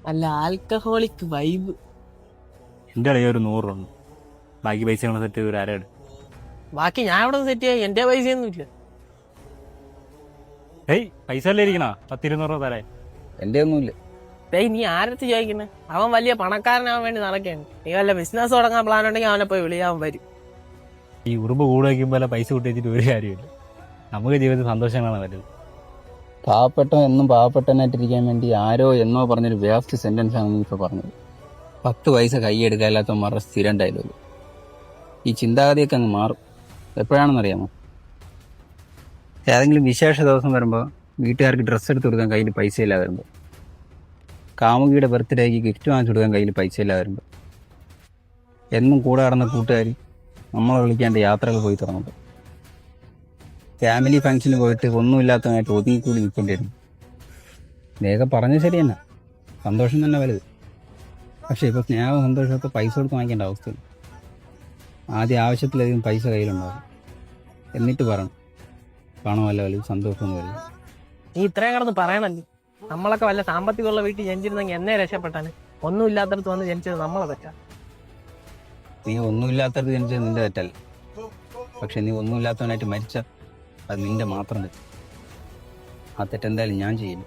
അല്ല alcoholic vibe. എൻ്റെ ഇടയിൽ ഒരു 100 ഉണ്ട്. ബാക്കി പൈസ സെറ്റ് ചെയ്ത് ഒരു ആരാട്. ബാക്കി ഞാൻ ഇവിടെ സെറ്റ് ചെയ്യാം, എന്റെ പൈസയൊന്നും ഇല്ല. ഏയ് പൈസ അല്ലേ ഇരിക്കണ 10-200 രൂപ തരാൻ. എൻ്റെ ഒന്നുമില്ല. ഏയ് നീ ആരത്ത് ചോദിക്കുന്നത്? അവൻ വലിയ പണക്കാരനാവാൻ വേണ്ടി നടക്കുകയാണ്. നീ വല്ല ബിസിനസ് തുടങ്ങാൻ പ്ലാൻ ഉണ്ടെങ്കിൽ അവനെ പോയി വിളി, അവൻ വരും. ഈ ഉറുമ്പ് കൂടെ വയ്ക്കുമ്പോൾ പൈസ കൂട്ടി വെച്ചിട്ട് ഒരു കാര്യമില്ല. നമുക്ക് ജീവിതത്തിൽ സന്തോഷങ്ങളാണ് വരുന്നത്. പാവപ്പെട്ടവൻ എന്നും പാവപ്പെട്ടവനായിട്ടിരിക്കാൻ വേണ്ടി ആരോ എന്നോ പറഞ്ഞൊരു വേസ്റ്റ് സെന്റൻസ് ആണ് നീ ഇപ്പോൾ പറഞ്ഞത്. 10 പൈസ കൈയെടുക്കാനില്ലാത്തവന്മാരുടെ സ്ഥിരം ഡയലോഗ്. ഈ ചിന്താഗതിയൊക്കെ അങ്ങ് മാറും. എപ്പോഴാണെന്നറിയാമോ? ഏതെങ്കിലും വിശേഷ ദിവസം വരുമ്പോൾ വീട്ടുകാർക്ക് ഡ്രസ്സ് എടുത്ത് കൊടുക്കാൻ കയ്യിൽ പൈസ ഇല്ലാതെ വരുമ്പോൾ, കാമുകിയുടെ ബർത്ത്ഡേക്ക് ഗിഫ്റ്റ് വാങ്ങിച്ചു കൊടുക്കാൻ കയ്യിൽ പൈസ ഇല്ലാതെ വരുമ്പോൾ, എന്നും കൂടെ നടന്ന കൂട്ടുകാർ നമ്മളെ വിളിക്കാണ്ട് യാത്രകൾ പോയി തുടങ്ങുമ്പോൾ, ഫാമിലി ഫംഗ്ഷന് പോയിട്ട് ഒന്നുമില്ലാത്തതായിട്ട് ഒതുങ്ങിക്കൂടി നിൽക്കേണ്ടി വരും. ഇതൊക്കെ പറഞ്ഞത് ശരി തന്നെ, സന്തോഷം തന്നെ വലുത്. പക്ഷേ ഇപ്പോൾ സ്നേഹവും സന്തോഷമൊക്കെ പൈസ കൊടുത്ത് വാങ്ങിക്കേണ്ട അവസ്ഥയാണ്. ആദ്യം ആവശ്യത്തിലധികം പൈസ കയ്യിലുണ്ടാകും, എന്നിട്ട് പറയണം പണമല്ല വലുത്, സന്തോഷമൊന്നും വലുത്. നീ ഇത്രയും കിടന്ന് പറയണല്ലേ. നമ്മളൊക്കെ വല്ല സാമ്പത്തികമുള്ള വീട്ടിൽ ജനിച്ചിരുന്നെങ്കിൽ എന്നെ രക്ഷപ്പെട്ടാണ്. ഒന്നും ഇല്ലാത്തടത്ത് വന്ന് ജനിച്ചത് നമ്മളെ തെറ്റാ. നീ ഒന്നുമില്ലാത്തത് ജനിച്ചത് നിന്റെ തെറ്റല്ല. പക്ഷെ നീ ഒന്നുമില്ലാത്തവനായിട്ട് മരിച്ച അത് നിന്റെ മാത്രം തെറ്റ്. ആ തെറ്റെന്തായാലും ഞാൻ ചെയ്യില്ല.